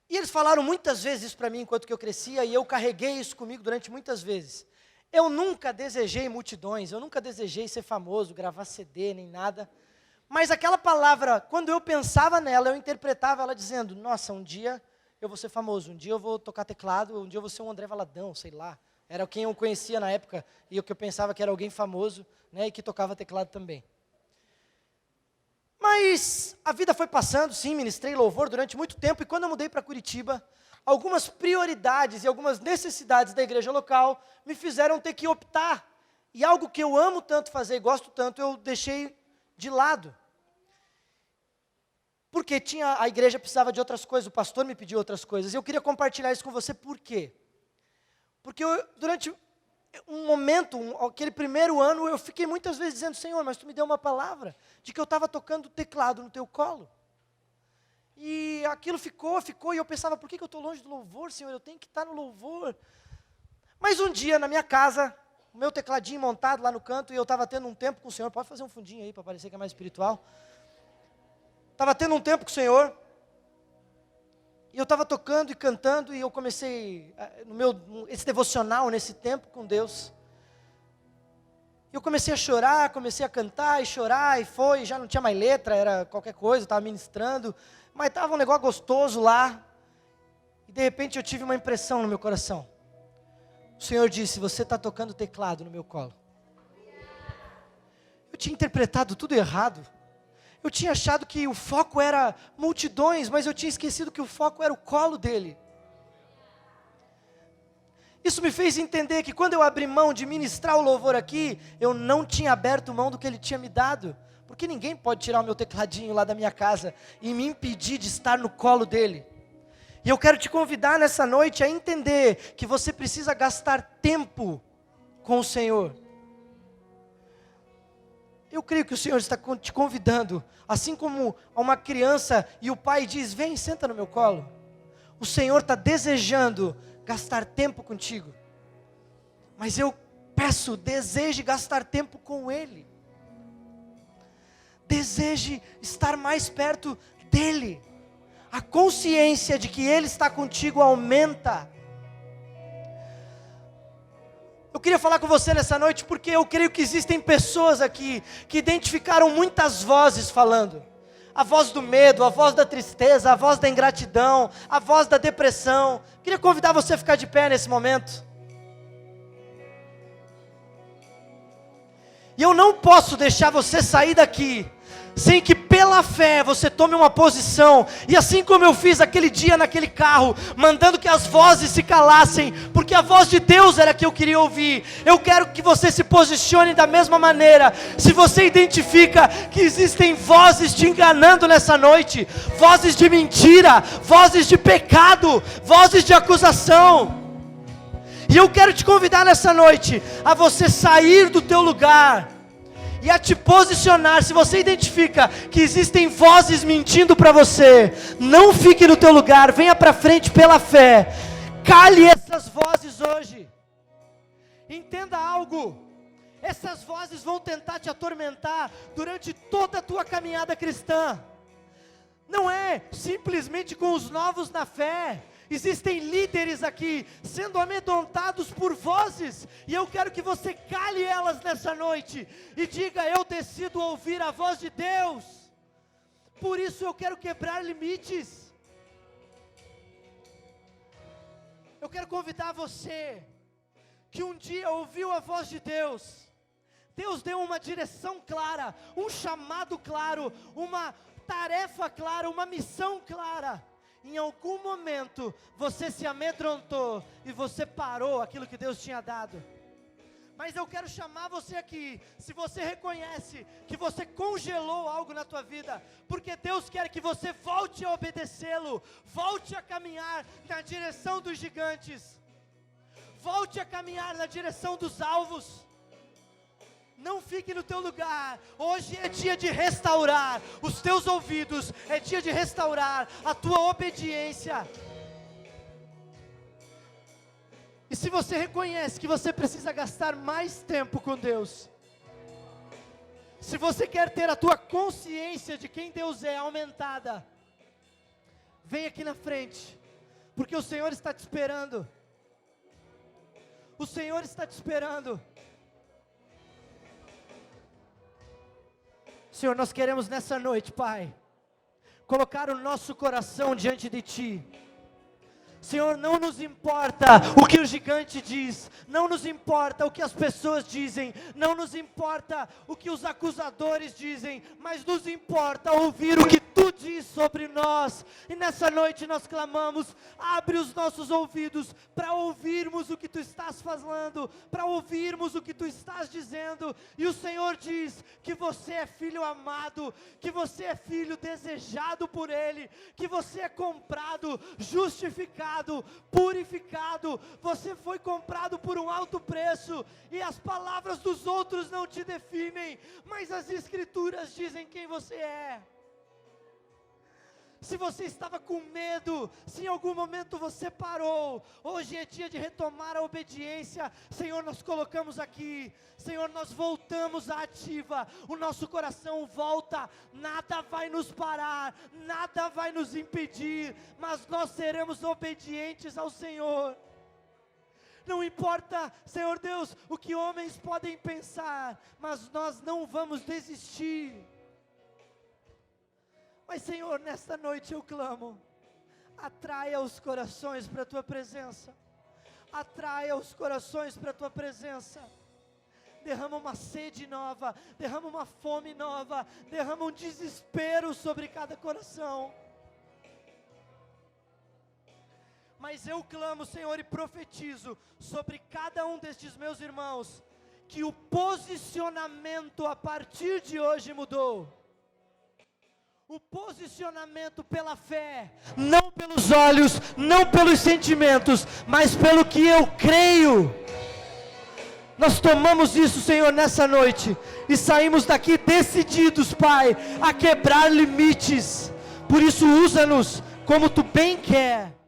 E eles falaram muitas vezes isso para mim enquanto que eu crescia, e eu carreguei isso comigo durante muitas vezes. Eu nunca desejei multidões, eu nunca desejei ser famoso, gravar CD, nem nada. Mas aquela palavra, quando eu pensava nela, eu interpretava ela dizendo: nossa, um dia eu vou ser famoso, um dia eu vou tocar teclado, um dia eu vou ser um André Valadão, sei lá. Era quem eu conhecia na época, e o que eu pensava que era alguém famoso, né, e que tocava teclado também. Mas a vida foi passando, sim, ministrei louvor durante muito tempo, e quando eu mudei para Curitiba, algumas prioridades e algumas necessidades da igreja local me fizeram ter que optar. E algo que eu amo tanto fazer e gosto tanto, eu deixei de lado. Porque a igreja precisava de outras coisas, o pastor me pediu outras coisas. E eu queria compartilhar isso com você, por quê? Porque durante um momento, aquele primeiro ano, eu fiquei muitas vezes dizendo: Senhor, mas Tu me deu uma palavra de que eu estava tocando teclado no Teu colo. E aquilo ficou, e eu pensava: por que eu estou longe do louvor, Senhor? Eu tenho que estar no louvor. Mas um dia, na minha casa, o meu tecladinho montado lá no canto, e eu estava tendo um tempo com o Senhor. Pode fazer um fundinho aí, para parecer que é mais espiritual. Estava tendo um tempo com o Senhor, e eu estava tocando e cantando, e eu comecei, esse devocional, nesse tempo com Deus, eu comecei a chorar, comecei a cantar, e chorar, e foi, já não tinha mais letra, era qualquer coisa, eu estava ministrando, mas estava um negócio gostoso lá, e de repente eu tive uma impressão no meu coração. O Senhor disse: você está tocando teclado no meu colo. Eu tinha interpretado tudo errado. Eu tinha achado que o foco era multidões, mas eu tinha esquecido que o foco era o colo dele. Isso me fez entender que quando eu abri mão de ministrar o louvor aqui, eu não tinha aberto mão do que Ele tinha me dado. Porque ninguém pode tirar o meu tecladinho lá da minha casa e me impedir de estar no colo dele. E eu quero te convidar nessa noite a entender que você precisa gastar tempo com o Senhor. Eu creio que o Senhor está te convidando, assim como a uma criança e o pai diz: vem, senta no meu colo. O Senhor está desejando gastar tempo contigo. Mas eu peço, deseje gastar tempo com Ele. Deseje estar mais perto dEle. A consciência de que Ele está contigo aumenta. Eu queria falar com você nessa noite porque eu creio que existem pessoas aqui que identificaram muitas vozes falando. A voz do medo, a voz da tristeza, a voz da ingratidão, a voz da depressão. Queria convidar você a ficar de pé nesse momento. E eu não posso deixar você sair daqui sem que pela fé você tome uma posição. E assim como eu fiz aquele dia naquele carro, mandando que as vozes se calassem, porque a voz de Deus era a que eu queria ouvir, eu quero que você se posicione da mesma maneira. Se você identifica que existem vozes te enganando nessa noite, vozes de mentira, vozes de pecado, vozes de acusação, e eu quero te convidar nessa noite a você sair do teu lugar e a te posicionar. Se você identifica que existem vozes mentindo para você, não fique no teu lugar, venha para frente pela fé. Cale essas vozes hoje. Entenda algo: essas vozes vão tentar te atormentar durante toda a tua caminhada cristã. Não é simplesmente com os novos na fé. Existem líderes aqui sendo amedrontados por vozes, e eu quero que você cale elas nessa noite e diga: eu decido ouvir a voz de Deus. Por isso eu quero quebrar limites. Eu quero convidar você que um dia ouviu a voz de Deus. Deus deu uma direção clara, um chamado claro, uma tarefa clara, uma missão clara. Em algum momento você se amedrontou e você parou aquilo que Deus tinha dado. Mas eu quero chamar você aqui, se você reconhece que você congelou algo na tua vida, porque Deus quer que você volte a obedecê-lo, volte a caminhar na direção dos gigantes, volte a caminhar na direção dos alvos. Não fique no teu lugar. Hoje é dia de restaurar os teus ouvidos, é dia de restaurar a tua obediência. E se você reconhece que você precisa gastar mais tempo com Deus, se você quer ter a tua consciência de quem Deus é aumentada, vem aqui na frente, porque o Senhor está te esperando. O Senhor está te esperando. Senhor, nós queremos nessa noite, Pai, colocar o nosso coração diante de Ti. Senhor, não nos importa o que o gigante diz, não nos importa o que as pessoas dizem, não nos importa o que os acusadores dizem, mas nos importa ouvir o que Tu diz sobre nós. E nessa noite nós clamamos: abre os nossos ouvidos para ouvirmos o que Tu estás falando, para ouvirmos o que Tu estás dizendo. E o Senhor diz que você é filho amado, que você é filho desejado por Ele, que você é comprado, justificado, purificado. Você foi comprado por um alto preço, e as palavras dos outros não te definem, mas as Escrituras dizem quem você é. Se você estava com medo, se em algum momento você parou, hoje é dia de retomar a obediência. Senhor, nós colocamos aqui, Senhor, nós voltamos à ativa, o nosso coração volta, nada vai nos parar, nada vai nos impedir, mas nós seremos obedientes ao Senhor. Não importa, Senhor Deus, o que homens podem pensar, mas nós não vamos desistir. Mas Senhor, nesta noite eu clamo: atraia os corações para a Tua presença, atraia os corações para a Tua presença. Derrama uma sede nova, derrama uma fome nova, derrama um desespero sobre cada coração. Mas eu clamo, Senhor, e profetizo sobre cada um destes meus irmãos, que o posicionamento a partir de hoje mudou. O posicionamento pela fé, não pelos olhos, não pelos sentimentos, mas pelo que eu creio. Nós tomamos isso, Senhor, nessa noite, e saímos daqui decididos, Pai, a quebrar limites. Por isso usa-nos como Tu bem quer.